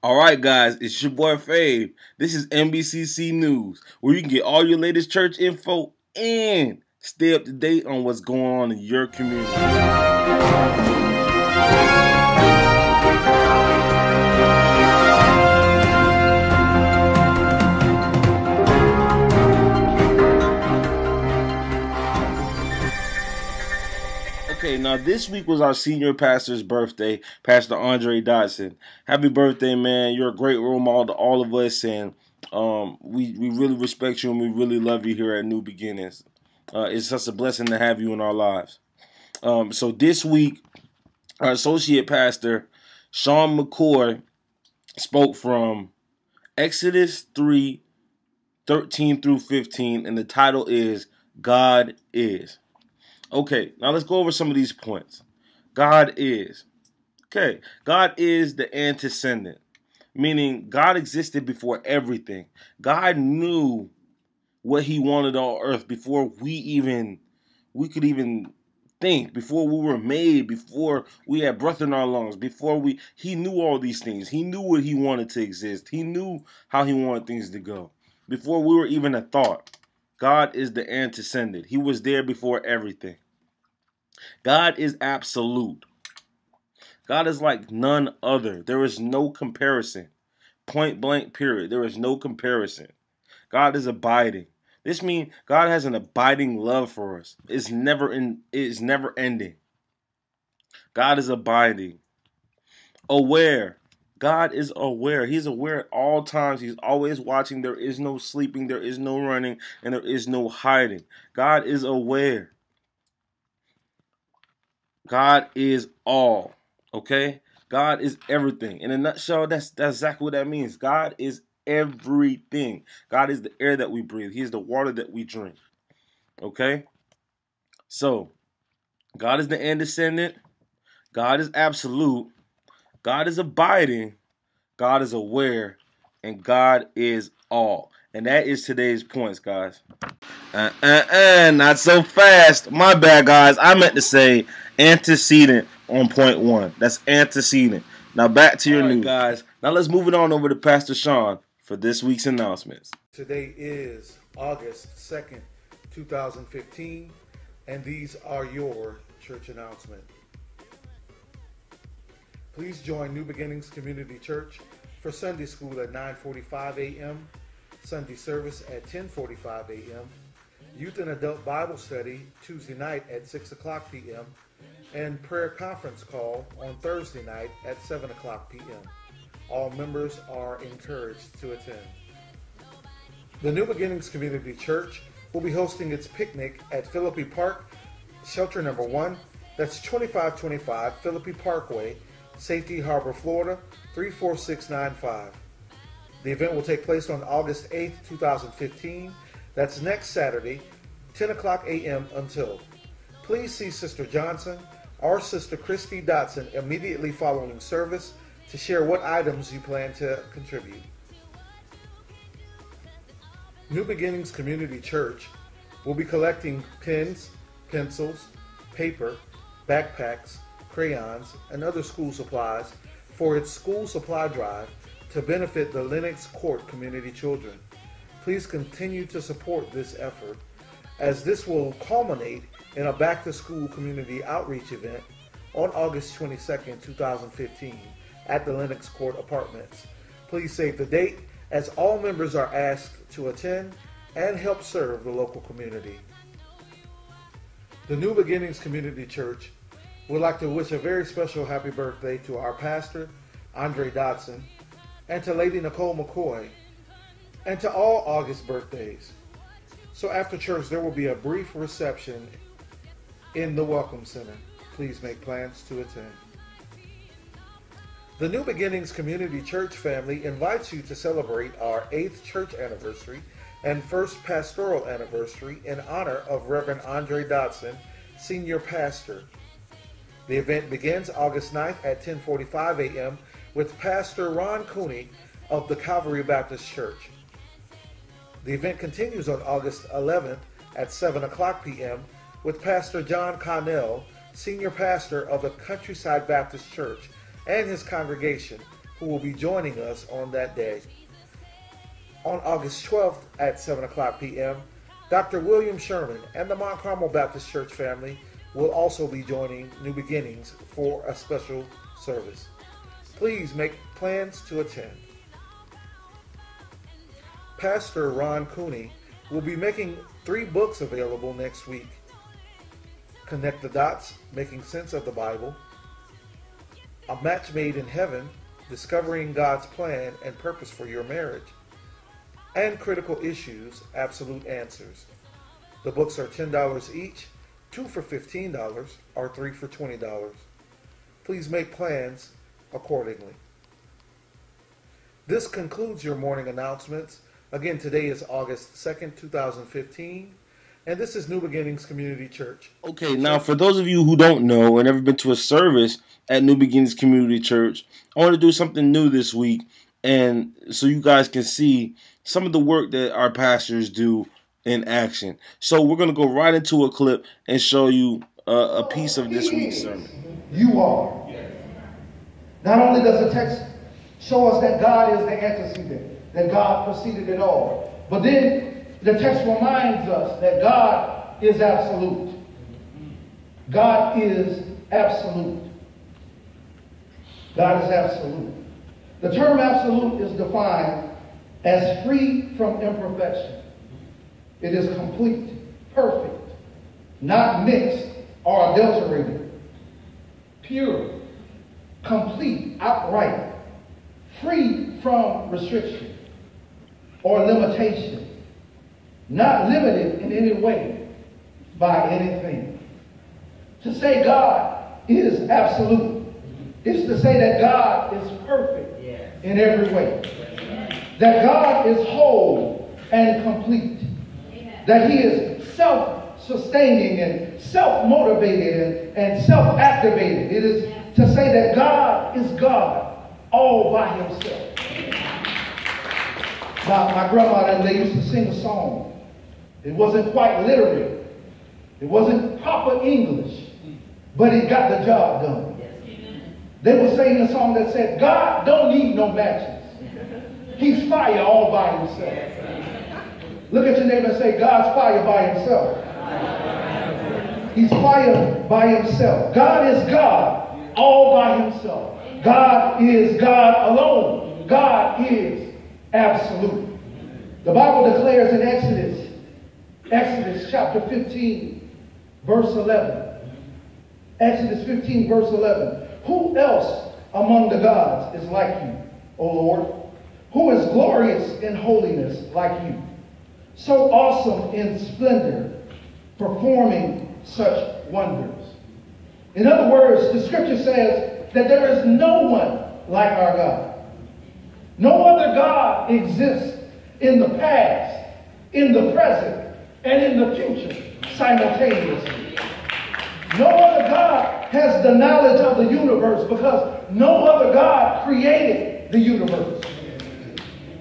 All right, guys, it's your boy Fave. This is Nbcc News, where you can get all your latest church info and stay up to date on what's going on in your community. Okay, now this week was our senior pastor's birthday, Pastor Andre Dotson. Happy birthday, man. You're a great role model to all of us, and we really respect you and we really love you here at New Beginnings. It's such a blessing to have you in our lives. So this week, our associate pastor, Shawn Mccoy, spoke from Exodus 3:13 through 15, and the title is God Is. Okay, now let's go over some of these points. God is. Okay, God is the antecedent, meaning God existed before everything. God knew what he wanted on earth before we could even think, before we were made, before we had breath in our lungs, he knew all these things. He knew what he wanted to exist. He knew how he wanted things to go. Before we were even a thought. God is the antecedent. He was there before everything. God is absolute. God is like none other. There is no comparison. Point blank, period. There is no comparison. God is abiding. This means God has an abiding love for us. It's never ending. God is abiding. Aware. God is aware. He's aware at all times. He's always watching. There is no sleeping. There is no running. And there is no hiding. God is aware. God is all. Okay? God is everything. In a nutshell, that's exactly what that means. God is everything. God is the air that we breathe. He is the water that we drink. Okay? So, God is the antecedent. God is absolute. God is abiding. God is aware. And God is all. And that is today's points, guys. Not so fast. My bad, guys. I meant to say antecedent on point 1. That's antecedent. Now back to your news, guys. Now let's move it on over to Pastor Shawn for this week's announcements. Today is August 2nd, 2015, and these are your church announcements. Please join New Beginnings Community Church for Sunday school at 9:45 a.m., Sunday service at 10:45 a.m., Youth and Adult Bible Study Tuesday night at 6 o'clock p.m., and prayer conference call on Thursday night at 7 o'clock p.m. All members are encouraged to attend. The New Beginnings Community Church will be hosting its picnic at Philippi Park, Shelter Number 1, that's 2525 Philippi Parkway, Safety Harbor, Florida, 34695. The event will take place on August 8th, 2015. That's next Saturday, 10 o'clock a.m. until. Please see Sister Johnson or Sister Christy Dotson immediately following service to share what items you plan to contribute. New Beginnings Community Church will be collecting pens, pencils, paper, backpacks, crayons, and other school supplies for its school supply drive to benefit the Lenox Court community children. Please continue to support this effort, as this will culminate in a back-to-school community outreach event on August 22nd, 2015 at the Lenox Court Apartments. Please save the date, as all members are asked to attend and help serve the local community. The New Beginnings Community Church would like to wish a very special happy birthday to our pastor, Andre Dotson, and to Lady Nicole McCoy, and to all August birthdays. So after church, there will be a brief reception in the Welcome Center. Please make plans to attend. The New Beginnings Community Church family invites you to celebrate our 8th church anniversary and 1st pastoral anniversary in honor of Reverend Andre Dotson, Senior Pastor. The event begins August 9th at 10:45 a.m. with Pastor Ron Cooney of the Calvary Baptist Church. The event continues on August 11th at 7 o'clock p.m. with Pastor John Connell, Senior Pastor of the Countryside Baptist Church, and his congregation who will be joining us on that day. On August 12th at 7 o'clock p.m., Dr. William Sherman and the Mount Carmel Baptist Church family will also be joining New Beginnings for a special service. Please make plans to attend. Pastor Ron Cooney will be making 3 books available next week. Connect the Dots, Making Sense of the Bible, A Match Made in Heaven, Discovering God's Plan and Purpose for Your Marriage, and Critical Issues, Absolute Answers. The books are $10 each, 2 for $15, or 3 for $20. Please make plans accordingly. This concludes your morning announcements. Again, today is August 2nd, 2015, and this is New Beginnings Community Church. Okay, now for those of you who don't know and never been to a service at New Beginnings Community Church, I want to do something new this week, and so you guys can see some of the work that our pastors do in action. So we're going to go right into a clip and show you a piece of this week's sermon. You are. Not only does the text show us that God is the antecedent, that God preceded it all, but then the text reminds us that God is absolute. God is absolute. God is absolute. The term absolute is defined as free from imperfection. It is complete, perfect, not mixed or adulterated, pure, complete, outright, free from restriction or limitation, not limited in any way by anything. To say God is absolute is to say that God is perfect in every way, that God is whole and complete, that he is self-sustaining and self-motivated and self-activated. It is to say that God is God all by himself. My grandmother, they used to sing a song. It wasn't quite literary. It wasn't proper English, but it got the job done. They were singing a song that said, God don't need no matches. He's fire all by himself. Look at your neighbor and say, God's fire by himself. He's fire by himself. God is God all by himself. God is God alone. God is absolute. The Bible declares in Exodus chapter 15, verse 11. Exodus 15, verse 11. Who else among the gods is like you, O Lord? Who is glorious in holiness like you? So awesome in splendor, performing such wonders. In other words, the scripture says that there is no one like our God. No other God exists in the past, in the present, and in the future simultaneously. No other God has the knowledge of the universe because no other God created the universe.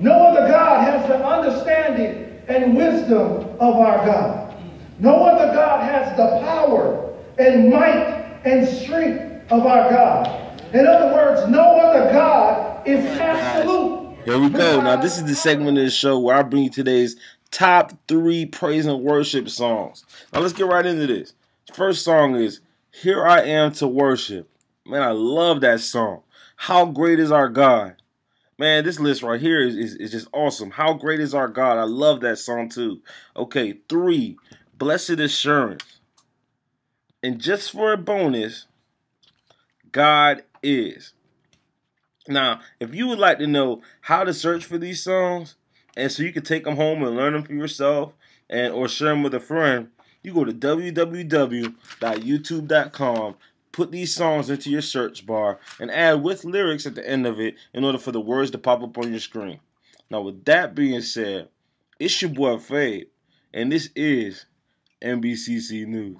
No other God has the understanding and wisdom of our God. No other God has the power and might and strength of our God. In other words, no other God is absolute. Here we go. Now, this is the segment of the show where I bring you today's top 3 praise and worship songs. Now, let's get right into this. First song is Here I Am to Worship. Man, I love that song. How Great is Our God. Man, this list right here is just awesome. How Great is Our God. I love that song too. Okay, 3, Blessed Assurance. And just for a bonus, God Is. Now, if you would like to know how to search for these songs, and so you can take them home and learn them for yourself, and or share them with a friend, you go to www.youtube.com, put these songs into your search bar, and add with lyrics at the end of it in order for the words to pop up on your screen. Now, with that being said, it's your boy Fab, and this is Nbcc News.